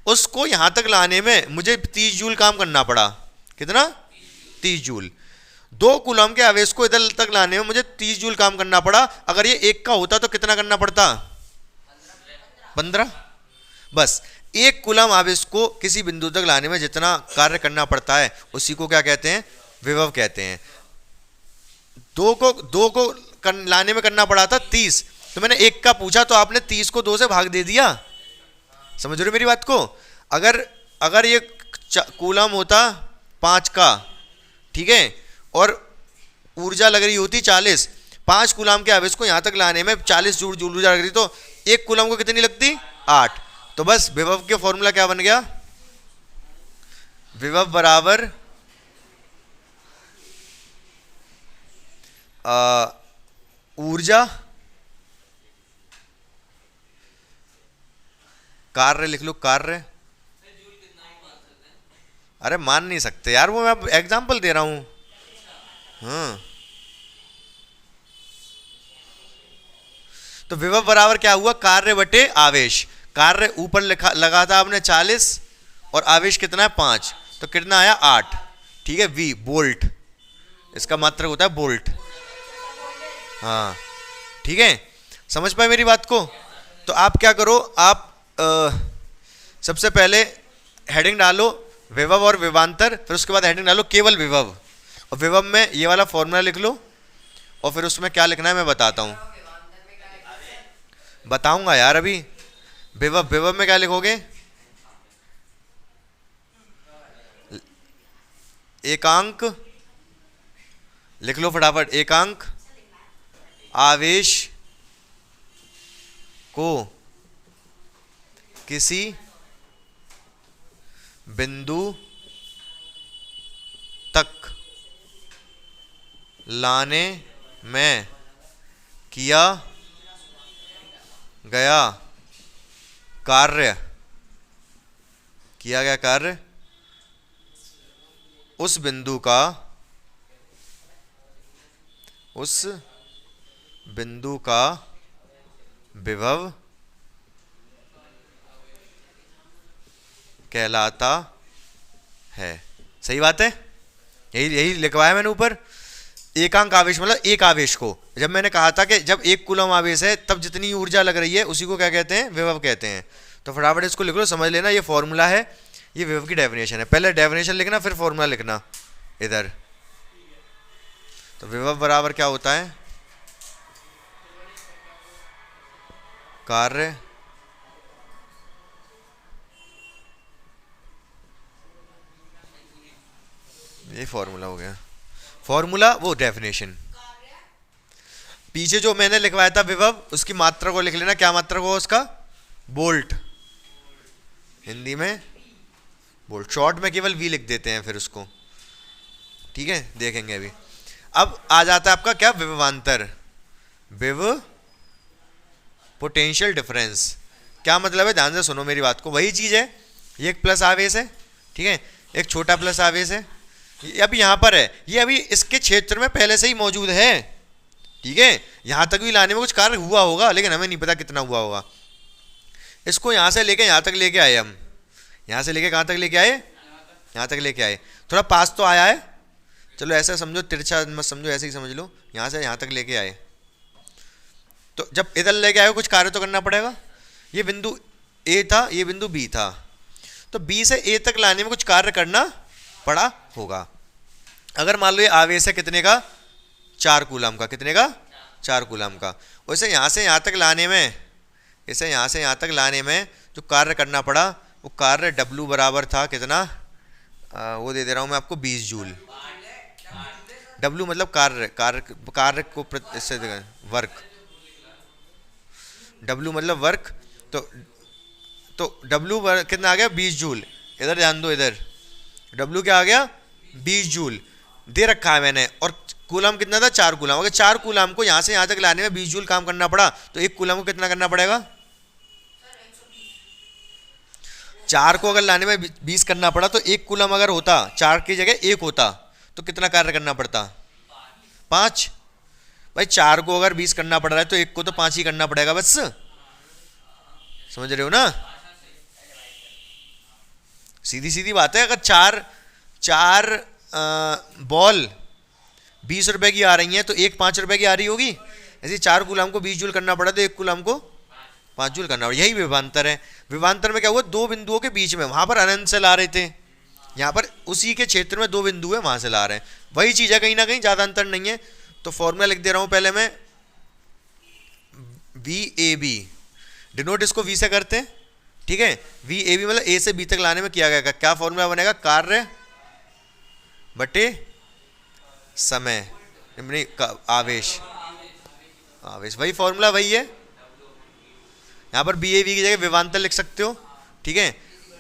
उसको यहां तक लाने में मुझे 30 जूल काम करना पड़ा, कितना, 30 जूल। 2 कूलम के आवेश को इधर तक लाने में मुझे 30 जूल काम करना पड़ा। अगर ये 1 का होता तो कितना करना पड़ता? 15। बस 1 कूलम आवेश को किसी बिंदु तक लाने में जितना कार्य करना पड़ता है उसी को क्या कहते हैं? विभव कहते हैं। 2 को लाने में करना पड़ा था 30, तो मैंने 1 का पूछा तो आपने 30 को 2 से भाग दे दिया। समझ रहे हो मेरी बात को? अगर ये कूलम होता 5 का, ठीक है, और ऊर्जा लग रही होती 40, 5 कूलम के आवेश को यहां तक लाने में 40 जूल ऊर्जा लग रही, तो 1 कूलम को कितनी लगती? 8। तो बस विभव के फॉर्मूला क्या बन गया? विभव बराबर ऊर्जा, कार्य लिख लो, कार्य। अरे मान नहीं सकते यार, वो मैं एग्जांपल दे रहा हूं। हाँ, तो विभव बराबर क्या हुआ? कार्य बटे आवेश। कार्य ऊपर लगा था आपने 40 और आवेश कितना है? 5, तो कितना आया? 8। ठीक है, वी बोल्ट, इसका मात्रक होता है बोल्ट। हाँ ठीक है, समझ पाए मेरी बात को? तो आप क्या करो, आप सबसे पहले हेडिंग डालो विभव और विभवांतर, फिर उसके बाद हेडिंग डालो केवल विभव, और विभव में ये वाला फॉर्मूला लिख लो, और फिर उसमें क्या लिखना है मैं बताता हूँ, बताऊंगा यार अभी। विभव में क्या लिखोगे? एकांक लिख लो फटाफट। एकांक आवेश को किसी बिंदु तक लाने में किया गया कार्य, किया गया कार्य उस बिंदु का विभव कहलाता है। सही बात है, यही लिखवाया मैंने ऊपर। एकांक आवेश मतलब एक आवेश को, जब मैंने कहा था कि जब 1 कूलम आवेश है तब जितनी ऊर्जा लग रही है उसी को क्या कहते हैं? विभव कहते हैं। तो फटाफट इसको लिख लो, समझ लेना, ये फॉर्मूला है, ये विभव की डेफिनेशन है। पहले डेफिनेशन लिखना फिर फॉर्मूला लिखना इधर। तो विभव बराबर क्या होता है? कार्य ये फॉर्मूला हो गया, फॉर्मूला वो डेफिनेशन। पीछे जो मैंने लिखवाया था विभव, उसकी मात्रा को लिख लेना। क्या मात्रा को? उसका बोल्ट, हिंदी में बोल्ट, शॉर्ट में केवल वी लिख देते हैं फिर उसको। ठीक है, देखेंगे अभी। अब आ जाता है आपका क्या? विभवांतर, विभव पोटेंशियल डिफरेंस। क्या मतलब है? ध्यान से सुनो मेरी बात को। वही चीज है, ये एक प्लस आवेश है, ठीक है, एक छोटा प्लस आवेश है, ये अभी यहां पर है, ये अभी इसके क्षेत्र में पहले से ही मौजूद है, ठीक है। यहां तक भी लाने में कुछ कार्य हुआ होगा, लेकिन हमें नहीं पता कितना हुआ होगा। इसको यहां से लेके यहां तक लेके आए हम, यहां से लेके कहां तक लेके आए? यहां तक लेके आए। थोड़ा पास तो आया है, चलो ऐसा समझो, तिरछा मत समझो, ऐसे ही समझ लो। यहां से यहां तक लेके आए, तो जब इधर लेके आए कुछ कार्य तो करना पड़ेगा। ये बिंदु ए था, ये बिंदु बी था, तो बी से ए तक लाने में कुछ कार्य करना पड़ा होगा। अगर मान लो ये आवेश है कितने का? 4 कूलम का। कितने का? 4 कूलम का। वैसे यहाँ से यहाँ तक लाने में, इसे यहाँ से यहाँ तक लाने में जो कार्य करना पड़ा, वो कार्य W बराबर था कितना? वो दे रहा हूँ मैं आपको, 20 जूल। W मतलब कार्य, कार्य को इससे वर्क, W मतलब वर्क। तो W कितना आ गया? 20 जूल। इधर ध्यान दो, इधर W क्या आ गया? 20 जूल दे रखा है मैंने, और कूलम कितना था? 4 कूलम। अगर 4 कूलम को यहां से यहां तक लाने में 20 जूल काम करना पड़ा, तो 1 कूलम को कितना करना पड़ेगा? 4 को अगर लाने में 20 करना पड़ा, तो 1 कूलम अगर होता, 4 की जगह 1 होता, तो कितना कार्य करना पड़ता? 5। भाई 4 को अगर 20 करना पड़ रहा है तो 1 को तो 5 ही करना पड़ेगा बस। समझ रहे हो ना? सीधी सीधी बात है। अगर चार बॉल 20 रुपए की आ रही हैं तो एक 5 रुपए की आ रही होगी। ऐसे 4 कूलम को 20 जूल करना पड़ा तो 1 कूलम को 5 जूल करना पड़ा। यही विभवांतर है। विभवांतर में क्या हुआ, दो बिंदुओं के बीच में, वहां पर अनंत से ला रहे थे, यहाँ पर उसी के क्षेत्र में दो बिंदु है वहां से ला रहे हैं, वही चीज है, कहीं ना कहीं ज्यादा अंतर नहीं है। तो फॉर्मूला लिख दे रहा हूं पहले मैं, वी ए बी, डिनोट इसको वी से करते हैं, ठीक है। वी ए बी मतलब ए से बी तक लाने में किया गया, क्या फॉर्मूला बनेगा, कार्य बटे समय, आवेश, आवेश, वही फॉर्मूला वही है। यहां पर बी ए बी की जगह विभवांतर लिख सकते हो, ठीक है।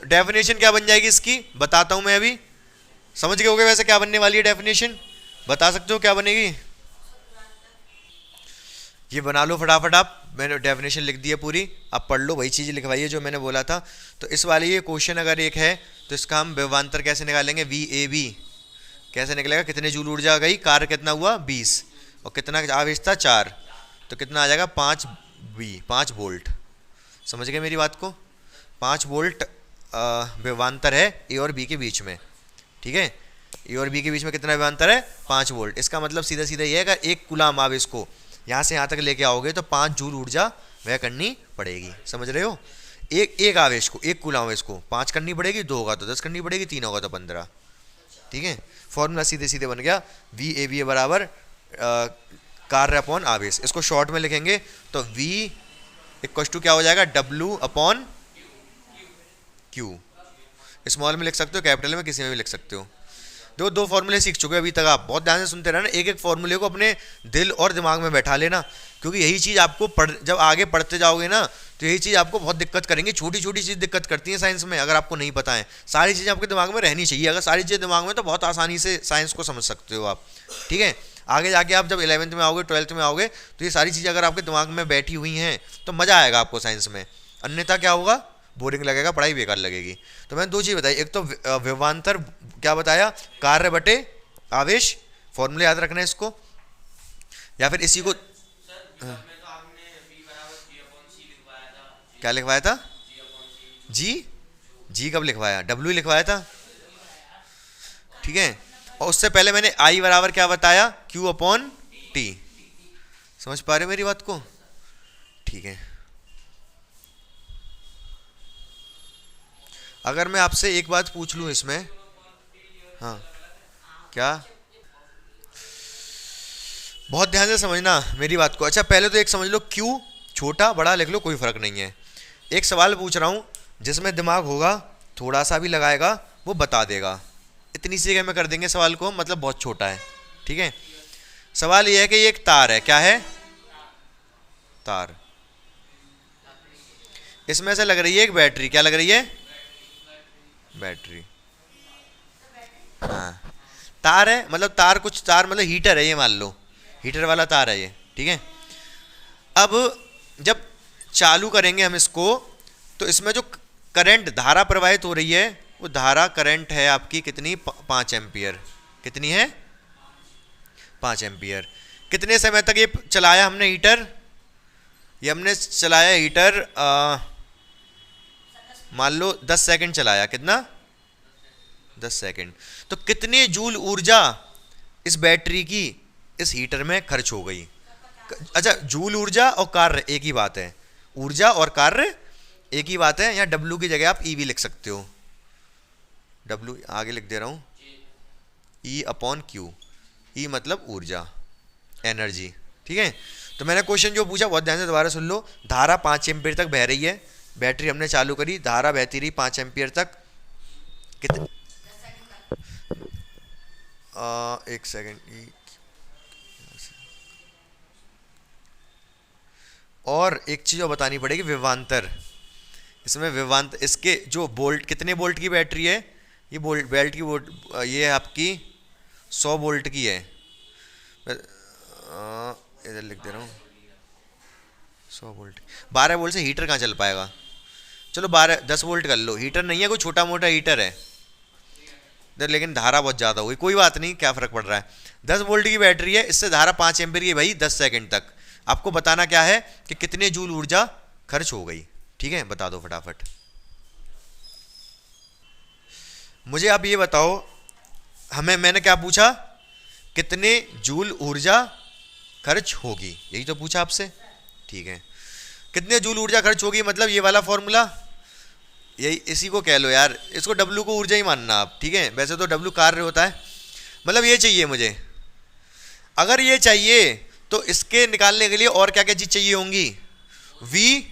डेफिनेशन क्या बन जाएगी इसकी बताता हूं मैं, अभी समझ गए होगे वैसे क्या बनने वाली है डेफिनेशन, बता सकते हो क्या बनेगी, ये बना लो फटाफट आप, मैंने डेफिनेशन लिख दी है पूरी, अब पढ़ लो, वही चीज़ लिखवाई है जो मैंने बोला था। तो इस वाले ये क्वेश्चन अगर एक है तो इसका हम विभवांतर कैसे निकालेंगे, वी ए बी कैसे निकलेगा, कितने जूल ऊर्जा गई, कार्य कितना हुआ 20 और कितना आवेश था 4, तो कितना आ जाएगा 5 बी, 5 वोल्ट। समझ गए मेरी बात को, 5 वोल्ट विभवांतर है ए और बी के बीच में, ठीक है। ए और बी के बीच में कितना विभवांतर है 5 वोल्ट। इसका मतलब सीधा सीधा ये है अगर 1 कूलम आवेश को यहाँ से यहाँ तक लेके आओगे तो 5 जूल ऊर्जा वह करनी पड़ेगी, समझ रहे हो। एक आवेश को, 1 कूलम आवेश को 5 करनी पड़ेगी, 2 होगा तो 10 करनी पड़ेगी, 3 होगा तो 15, ठीक है। फॉर्मूला सीधे सीधे बन गया, वी ए बी बराबर कार्य अपॉन आवेश। इसको शॉर्ट में लिखेंगे तो वी इक्वल टू क्या हो जाएगा, डब्ल्यू अपॉन क्यू। स्मॉल में लिख सकते हो, कैपिटल में, किसी में भी लिख सकते हो। दो फॉर्मूले सीख चुके हो अभी तक आप, बहुत ध्यान से सुनते रहना, एक एक फॉर्मूले को अपने दिल और दिमाग में बैठा लेना, क्योंकि यही चीज़ आपको जब आगे पढ़ते जाओगे ना तो यही चीज़ आपको बहुत दिक्कत करेंगी। छोटी छोटी चीज़ दिक्कत करती है साइंस में, अगर आपको नहीं पता है। सारी चीज़ें आपके दिमाग में रहनी चाहिए, अगर सारी चीज़ें दिमाग में तो बहुत आसानी से साइंस को समझ सकते हो आप, ठीक है। आगे जाके आप जब 11th में आओगे, 12th में आओगे तो ये सारी चीज़ें अगर आपके दिमाग में बैठी हुई हैं तो मज़ा आएगा आपको साइंस में, अन्यथा क्या होगा, बोरिंग लगेगा, पढ़ाई बेकार लगेगी। तो मैंने 2 चीज़ बताई, एक तो विभवांतर क्या बताया, कार्य बटे आवेश, फॉर्मूले याद रखना है इसको, या फिर इसी को क्या लिखवाया था, जी कब लिखवाया, डब्ल्यू लिखवाया था, ठीक है। और उससे पहले मैंने आई बराबर क्या बताया, क्यू अपॉन टी। समझ पा रहे हो मेरी बात को, ठीक है। अगर मैं आपसे एक बात पूछ लूं इसमें, हाँ क्या, बहुत ध्यान से समझना मेरी बात को। अच्छा पहले तो एक समझ लो, क्यू छोटा बड़ा लिख लो, कोई फर्क नहीं है। एक सवाल पूछ रहा हूँ जिसमें दिमाग होगा, थोड़ा सा भी लगाएगा वो बता देगा, इतनी सी जगह में कर देंगे सवाल को, मतलब बहुत छोटा है, ठीक है। सवाल ये है कि ये एक तार है, क्या है, तार, इसमें से लग रही है एक बैटरी, क्या लग रही है, बैटरी, हाँ तार है, मतलब तार, कुछ तार मतलब हीटर है ये, मान लो हीटर वाला तार है ये, ठीक है। अब जब चालू करेंगे हम इसको तो इसमें जो करंट धारा प्रवाहित हो रही है वो धारा करंट है आपकी कितनी, 5 एम्पियर, कितनी है 5 एम्पियर। कितने समय तक ये चलाया हमने हीटर, ये हमने चलाया हीटर मान लो 10 सेकंड चलाया, कितना 10 सेकंड, तो कितने जूल ऊर्जा इस बैटरी की इस हीटर में खर्च हो गई। अच्छा जूल ऊर्जा और कार्य एक ही बात है, ऊर्जा और कार्य एक ही बात है। यहाँ डब्ल्यू की जगह आप ई भी लिख सकते हो, डब्ल्यू आगे लिख दे रहा हूँ, ई अपॉन क्यू, ई मतलब ऊर्जा, एनर्जी, ठीक है। तो मैंने क्वेश्चन जो पूछा बहुत ध्यान से दोबारा सुन लो, धारा 5 एम्पियर तक बह रही है, बैटरी हमने चालू करी, धारा बहती रही 5 एम्पियर तक, कितने, एक सेकेंड, और एक चीज़ और बतानी पड़ेगी, विभवांतर, इसमें विभवांतर, इसके जो वोल्ट, कितने वोल्ट की बैटरी है, ये बेल्ट की वोल्ट, ये आपकी 100 वोल्ट की है, इधर लिख दे रहा हूँ 100 वोल्ट, 12 वोल्ट से हीटर कहाँ चल पाएगा, चलो 10 वोल्ट कर लो, हीटर नहीं है कोई छोटा मोटा हीटर है इधर, लेकिन धारा बहुत ज़्यादा हुई, कोई बात नहीं, क्या फ़र्क पड़ रहा है, 10 वोल्ट की बैटरी है, इससे धारा 5 एम्पीयर की भाई 10 सेकंड तक। आपको बताना क्या है कि कितने जूल ऊर्जा खर्च हो गई, ठीक है, बता दो फटाफट। मुझे आप ये बताओ, मैंने क्या पूछा कितने जूल ऊर्जा खर्च होगी, यही तो पूछा आपसे। ठीक है, कितने जूल ऊर्जा खर्च होगी, मतलब ये वाला फॉर्मूला, यही इसी को कह लो यार, इसको डब्लू को ऊर्जा ही मानना आप। ठीक है, वैसे तो डब्लू कार्य होता है, मतलब ये चाहिए मुझे। अगर ये चाहिए तो इसके निकालने के लिए और क्या क्या चीज चाहिए होंगी, V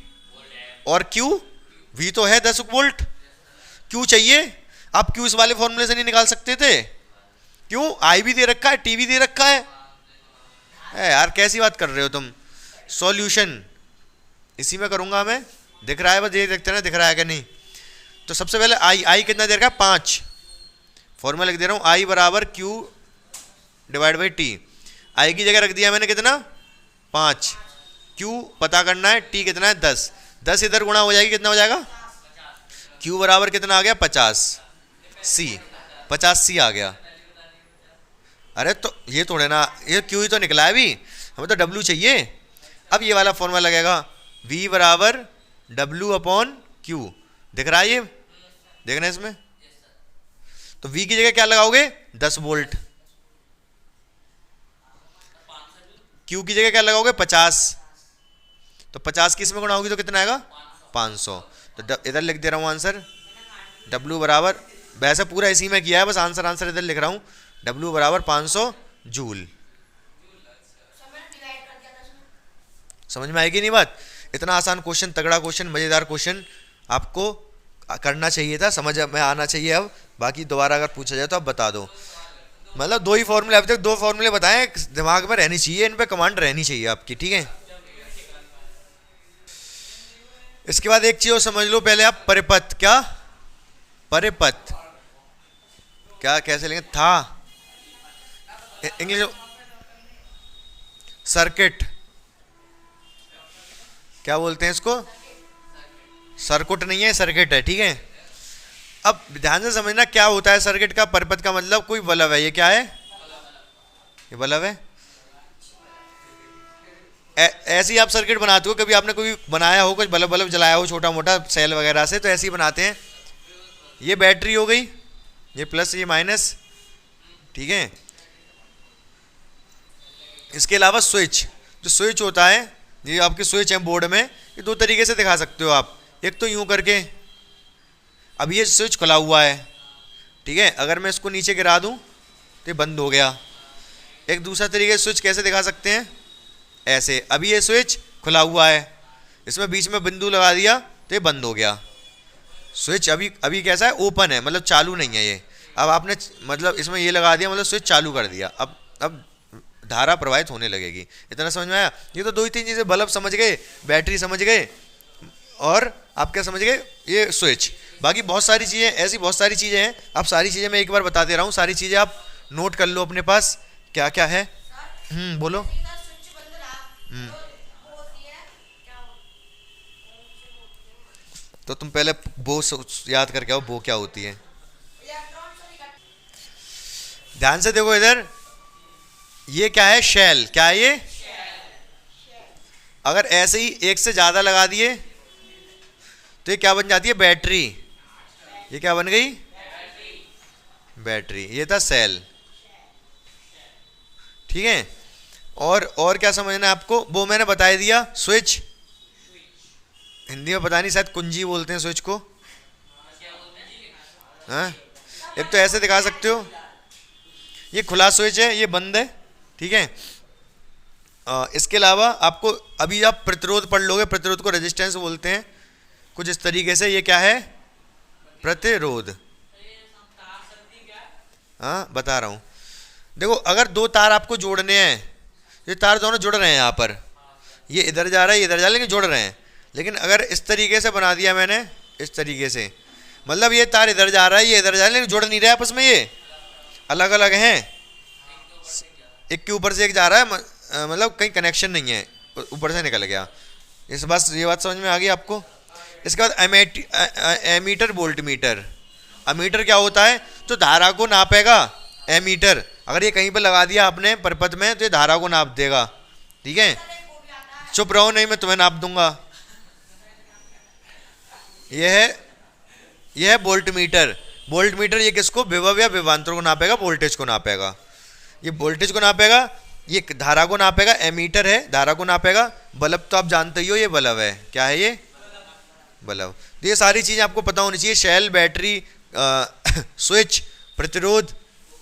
और Q। V तो है 10 वोल्ट, Q चाहिए। आप Q इस वाले फॉर्मूले से नहीं निकाल सकते थे, क्यों, I भी दे रखा है, T भी दे रखा है। यार कैसी बात कर रहे हो तुम। सॉल्यूशन इसी में करूंगा मैं, दिख रहा है, बस ये देखते ना दिख रहा है कि नहीं। तो सबसे पहले I कितना दे रखा है, 5। फॉर्मूला लिख दे रहा हूं, I बराबर Q divide by T। I की जगह रख दिया मैंने कितना, 5। Q पता करना है, T कितना है, 10। 10 इधर गुणा हो जाएगी, कितना हो जाएगा, Q बराबर कितना आ गया, 50 C, 50 C आ गया। अरे तो ये थोड़े ना, ये Q ही तो निकला है अभी, हमें तो W चाहिए। अब ये वाला फॉर्मूला लगेगा, V बराबर W अपॉन Q। दिख रहा है ये, देखना इसमें। तो V की जगह क्या लगाओगे, 10 वोल्ट। Q की जगह क्या लगाओगे, 50। तो 50 की इसमें गुणा होगी तो कितना आएगा, 500। तो इधर लिख दे रहा हूं आंसर, W बराबर, वैसे पूरा इसी में किया है, बस आंसर इधर लिख रहा हूं, W बराबर 500 जूल। समझ में आएगी नहीं बात। इतना आसान क्वेश्चन, तगड़ा क्वेश्चन, मजेदार क्वेश्चन आपको करना चाहिए था, समझ में आना चाहिए। अब बाकी दोबारा अगर पूछा जाए तो आप बता दो। मतलब 2 ही फॉर्मूले, अभी तक 2 फॉर्मूले बताएं, दिमाग में रहनी चाहिए, इन पे कमांड रहनी चाहिए आपकी। ठीक है, इसके बाद एक चीज और समझ लो पहले आप, परिपथ। क्या परिपथ, क्या कैसे लेंगे, था इंग्लिश, सर्किट, क्या बोलते हैं इसको, सर्किट नहीं है, सर्किट है। ठीक है, अब ध्यान से समझना क्या होता है सर्किट का। परिपथ का मतलब कोई बल्ब है, ये क्या है, ये बल्ब है। ऐसे ही आप सर्किट बनाते हो, कभी आपने कोई बनाया हो, कुछ बल्ब जलाया हो छोटा मोटा सेल वगैरह से, तो ऐसे ही बनाते हैं। ये बैटरी हो गई, ये प्लस ये माइनस। ठीक है, इसके अलावा स्विच, जो स्विच होता है, ये आपके स्विच है बोर्ड में, ये 2 तरीके से दिखा सकते हो आप। एक तो यूं करके, अब ये स्विच खुला हुआ है, ठीक है, अगर मैं इसको नीचे गिरा दूं तो ये बंद हो गया। एक दूसरा तरीके से स्विच कैसे दिखा सकते हैं, ऐसे, अभी ये स्विच खुला हुआ है, इसमें बीच में बिंदु लगा दिया तो ये बंद हो गया। स्विच अभी अभी कैसा है, ओपन है, मतलब चालू नहीं है ये। अब आपने मतलब इसमें ये लगा दिया, मतलब स्विच चालू कर दिया, अब धारा प्रवाहित होने लगेगी। इतना समझ में आया। ये तो 2 ही 3 चीजें, बल्ब समझ गए, बैटरी समझ गए, और आप क्या समझ गए, ये स्विच। बाकी बहुत सारी चीजें, ऐसी बहुत सारी चीजें हैं, आप सारी चीजें मैं एक बार बता दे रहा हूँ, सारी चीजें आप नोट कर लो अपने पास क्या क्या है। बोलो। तो तुम पहले वो याद करके आओ, वो क्या होती है। ध्यान से देखो इधर, ये क्या है, शेल। क्या है ये, अगर ऐसे ही एक से ज्यादा लगा दिए तो ये क्या बन जाती है, बैटरी। ये क्या बन गई, बैटरी। ये था सेल। ठीक है, और क्या समझना है आपको, वो मैंने बता दिया। स्विच हिंदी में पता नहीं, शायद कुंजी बोलते हैं स्विच को। हाँ, एक तो ऐसे दिखा सकते हो, ये खुला स्विच है, ये बंद है। ठीक है, इसके अलावा आपको अभी आप प्रतिरोध पढ़ लोगे, प्रतिरोध को रेजिस्टेंस बोलते हैं कुछ इस तरीके से। ये क्या है, प्रतिरोध। हाँ बता रहा हूं, देखो अगर 2 तार आपको जोड़ने हैं, ये तार दोनों जुड़ रहे हैं, यहाँ पर ये इधर जा रहा है, ये इधर जा रहा है, लेकिन जुड़ रहे हैं। लेकिन अगर इस तरीके से बना दिया मैंने, इस तरीके से, मतलब ये तार इधर जा रहा है, ये इधर जा रहा है, लेकिन जुड़ नहीं रहा है आपस में, ये अलग अलग हैं। एक के ऊपर से एक जा रहा है, मतलब कहीं कनेक्शन नहीं है, ऊपर से निकल गया। इस बस ये बात समझ में आ गई आपको। इसके बाद एमीटर, वोल्ट मीटर। अमीटर क्या होता है, तो धारा को नापेगा। एमीटर अगर ये कहीं पर लगा दिया आपने परिपथ में, तो ये धारा को नाप देगा। ठीक है, चुप रहो, नहीं मैं तुम्हें नाप दूंगा। यह है वोल्ट मीटर। वोल्ट मीटर ये किसको, विभव या विभवांतर को नापेगा, वोल्टेज को नापेगा। ये वोल्टेज को नापेगा, ये धारा को नापेगा, एमीटर है धारा को नापेगा, बल्ब तो आप जानते ही हो ये बल्ब है, क्या है ये बल्ब। तो ये सारी चीज़ें आपको पता होनी चाहिए, शेल, बैटरी, स्विच, प्रतिरोध,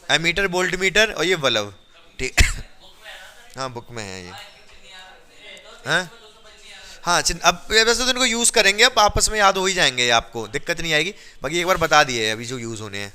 एमीटर, वोल्ट मीटर और ये बल्ब, ठीक। हाँ बुक में है ये। हाँ हाँ अब वैसे तो इनको यूज़ करेंगे, अब आपस में याद हो ही जाएंगे, आपको दिक्कत नहीं आएगी, बाकी एक बार बता दिए अभी जो यूज़ होने हैं।